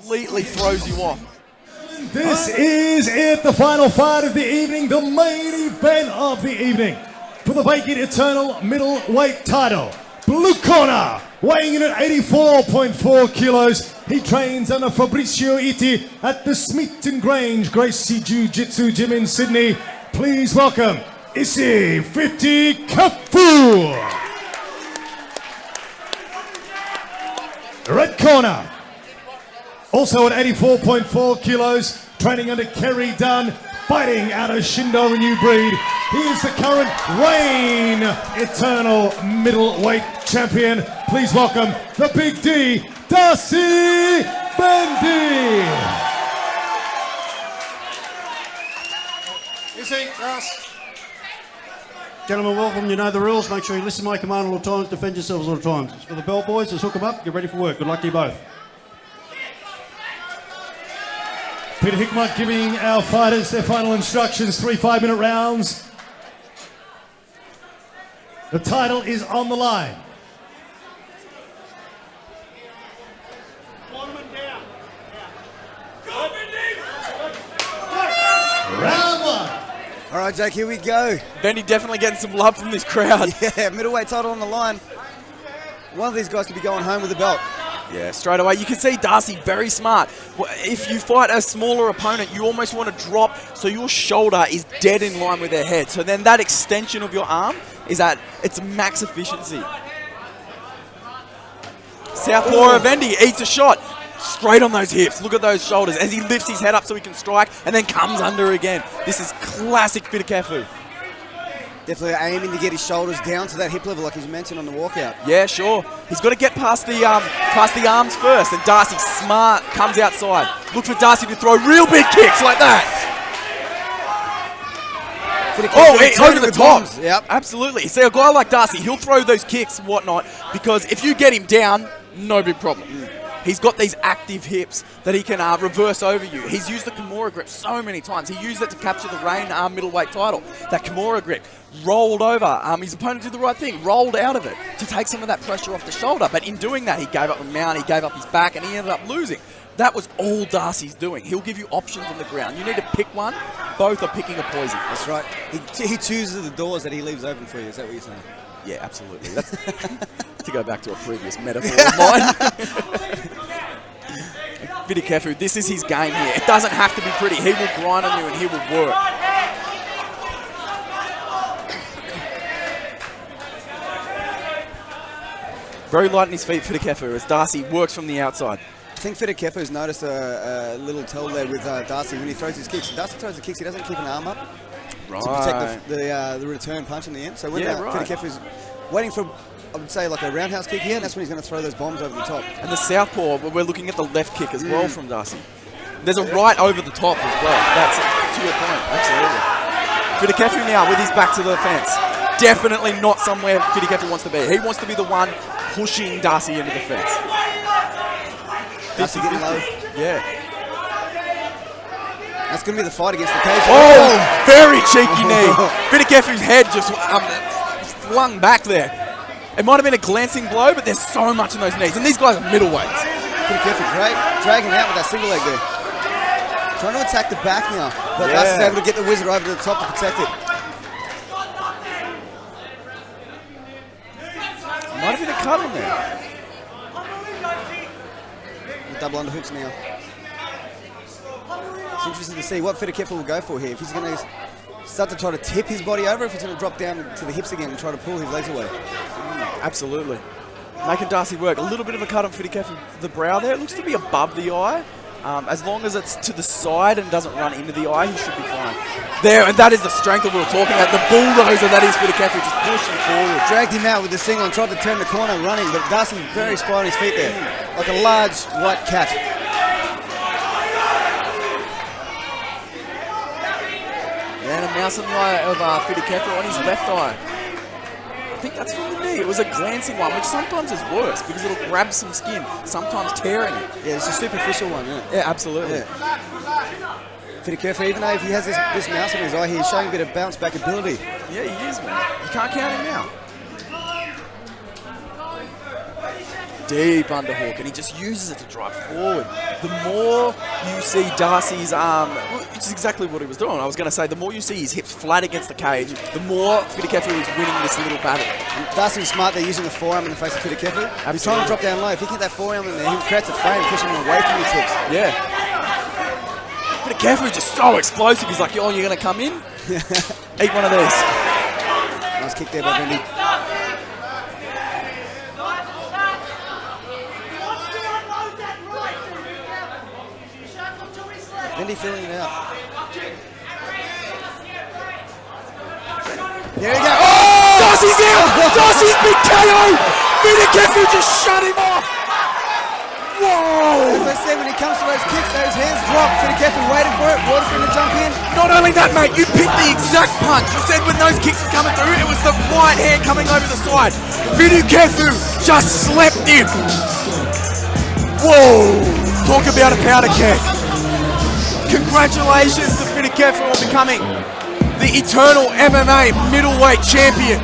completely throws you off. This is it, the final fight of the evening, the main event of the evening. For the vacant eternal middleweight title, blue corner, weighing in at 84.4 kilos. He trains under Fabricio Iti at the Smith & Grange Gracie Jiu-Jitsu Gym in Sydney. Please welcome Isi Fitikefu. Red corner, also at 84.4 kilos, training under Kerry Dunn, fighting out of Shindo Renew Breed. He is the current reign eternal middleweight champion. Please welcome the Big D, Darcy Vendy. Isi, Darcy. Gentlemen, welcome. You know the rules. Make sure you listen to my command at all times, defend yourselves at all times. For the bell boys, let's hook them up. Get ready for work. Good luck to you both. Peter Hickmott giving our fighters their final instructions, 3 5-minute rounds. The title is on the line. Round 1. All right, Jake, here we go. Vendy definitely getting some love from this crowd. Yeah, middleweight title on the line. One of these guys could be going home with the belt. Yeah, straight away. You can see Darcy very smart. If you fight a smaller opponent, you almost want to drop so your shoulder is dead in line with their head. So then that extension of your arm is at its max efficiency. Southport Vendy eats a shot. Straight on those hips. Look at those shoulders as he lifts his head up so he can strike and then comes under again. This is classic Fitikefu. Definitely aiming to get his shoulders down to that hip level like he's mentioned on the walkout. Yeah, sure. He's got to get past the arms first, and Darcy smart comes outside. Look for Darcy to throw real big kicks like that. Over the top. Yep. Absolutely. See, a guy like Darcy, he'll throw those kicks and whatnot because if you get him down, no big problem. He's got these active hips that he can reverse over you. He's used the Kimura grip so many times. He used it to capture the reign middleweight title. That Kimura grip rolled over. His opponent did the right thing, rolled out of it to take some of that pressure off the shoulder. But in doing that, he gave up the mount, he gave up his back, and he ended up losing. That was all Darcy's doing. He'll give you options on the ground. You need to pick one. Both are picking a poison. That's right. He chooses the doors that he leaves open for you. Is that what you're saying? Yeah, absolutely. That's to go back to a previous metaphor of mine. Fitikefu, this is his game here. It doesn't have to be pretty. He will grind on you and he will work. Very light on his feet, Fitikefu, as Darcy works from the outside. I think Fitikefu's noticed a little tell there with Darcy when he throws his kicks. Darcy throws the kicks, he doesn't keep an arm up to protect the return punch in the end. So when Fitikefu's waiting for, I would say, like a roundhouse kick here, that's when he's going to throw those bombs over the top. And the southpaw, we're looking at the left kick as well from Darcy. There's a right over the top as well. That's to your point, absolutely. Fitikefu now with his back to the fence. Definitely not somewhere Fitikefu wants to be. He wants to be the one pushing Darcy into the fence. Darcy getting low. Yeah. That's going to be the fight against the cage. Oh, very cheeky knee. Fitikefu's head just flung back there. It might have been a glancing blow, but there's so much in those knees. And these guys are middleweights. Fitikefu dragging out with that single leg there. Trying to attack the back now. But Darcy's able to get the wizard over to the top to protect it. Might have been a cut on there. Double underhooks now. It's interesting to see what Fitikefu will go for here. If he's going to start to try to tip his body over, if he's going to drop down to the hips again and try to pull his legs away. Absolutely. Making Darcy work. A little bit of a cut on Fitikefu. The brow there, it looks to be above the eye. As long as it's to the side and doesn't run into the eye, he should be fine. There, and that is the strength that we were talking about. The bulldozer that is Fitikefu, just pushing forward. Dragged him out with the single and tried to turn the corner running, but Darcy very spry on his feet there, like a large white cat. And a mouse on the eye of Fitikefu on his left eye. I think that's from the knee. It was a glancing one, which sometimes is worse because it'll grab some skin, sometimes tearing it. Yeah, it's a superficial one, isn't it? Yeah, absolutely. Yeah. Fitikefu, even though if he has this mouse on his eye, he's showing a bit of bounce back ability. Yeah, he is, man. You can't count him out. deep underhook, and he just uses it to drive forward. The more you see Darcy's which is exactly what he was doing. I was going to say, the more you see his hips flat against the cage, the more Fitikefu is winning this little battle. Darcy was smart. They're using the forearm in the face of Fitikefu. He's trying to drop down low. If he can get that forearm in there, he creates a frame, pushing him away from his hips. Yeah. Fitikefu is just so explosive. He's like, oh, you're going to come in? Eat one of these. Nice kick there by Vendy. Vendy filling it out. There we go. Oh! Darcy's out! Darcy's big KO! Fitikefu just shut him off! Whoa! As I said, when he comes to those kicks, those hands drop. Fitikefu waiting for it, waiting for him to jump in. Not only that, mate, you picked the exact punch. You said when those kicks were coming through, it was the right hand coming over the side. Fitikefu just slept him. Whoa! Talk about a powder keg. Congratulations to Fitikefu on becoming the eternal MMA middleweight champion.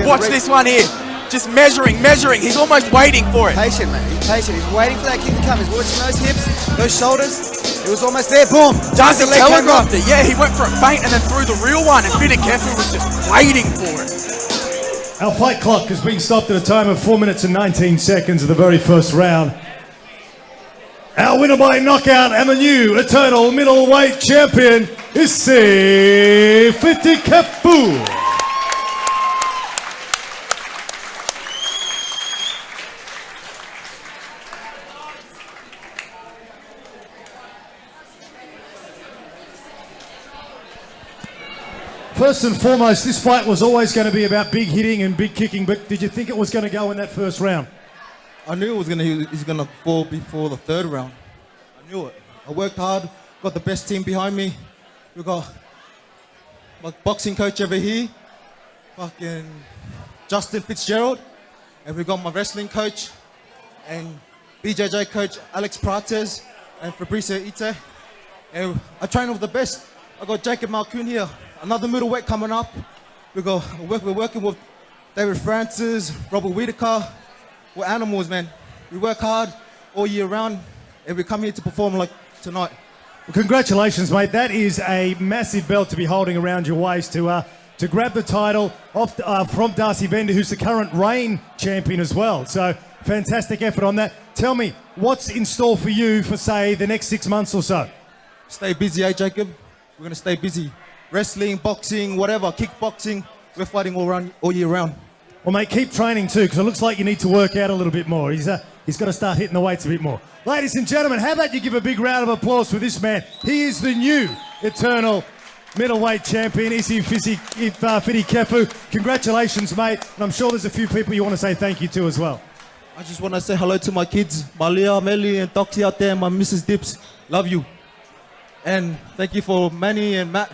Watch this one here. Just measuring. He's almost waiting for it. Patient, mate. He's patient. He's waiting for that kick to come. He's watching those hips, those shoulders. It was almost there. Boom. Darcy telegraphed it. Yeah, he went for a feint and then threw the real one, and Fitikefu was just waiting for it. Our fight clock has been stopped at a time of 4 minutes and 19 seconds of the very first round. Our winner by knockout and the new eternal middleweight champion, Isi Fitikefu. First and foremost, this fight was always going to be about big hitting and big kicking, but did you think it was going to go in that first round? I knew he's gonna fall before the third round. I knew it. I worked hard, got the best team behind me. We got my boxing coach over here, fucking Justin Fitzgerald, and we got my wrestling coach and BJJ coach Alex Prates and Fabricio Ite. And I train with the best. I got Jacob Malcoon here, another middleweight coming up. We're working with David Francis, Robert Whitaker. We're animals, man. We work hard all year round, and we come here to perform like tonight. Well, congratulations, mate. That is a massive belt to be holding around your waist to grab the title off from Darcy Vendy, who's the current reign champion as well. So fantastic effort on that. Tell me, what's in store for you for, say, the next 6 months or so? Stay busy, eh, Jacob? We're gonna stay busy. Wrestling, boxing, whatever, kickboxing. We're fighting all year round. Well, mate, keep training too, because it looks like you need to work out a little bit more. He's got to start hitting the weights a bit more. Ladies and gentlemen, how about you give a big round of applause for this man? He is the new eternal middleweight champion, Isi Fitikefu. Congratulations, mate. And I'm sure there's a few people you want to say thank you to as well. I just want to say hello to my kids, Malia, Melly, and Doxy out there, and my Mrs. Dips. Love you. And thank you for Manny and Matt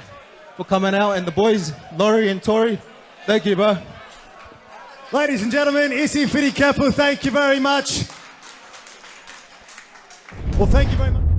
for coming out, and the boys, Laurie and Tori. Thank you, bro. Ladies and gentlemen, Isi Fitikefu, thank you very much. Well, thank you very much.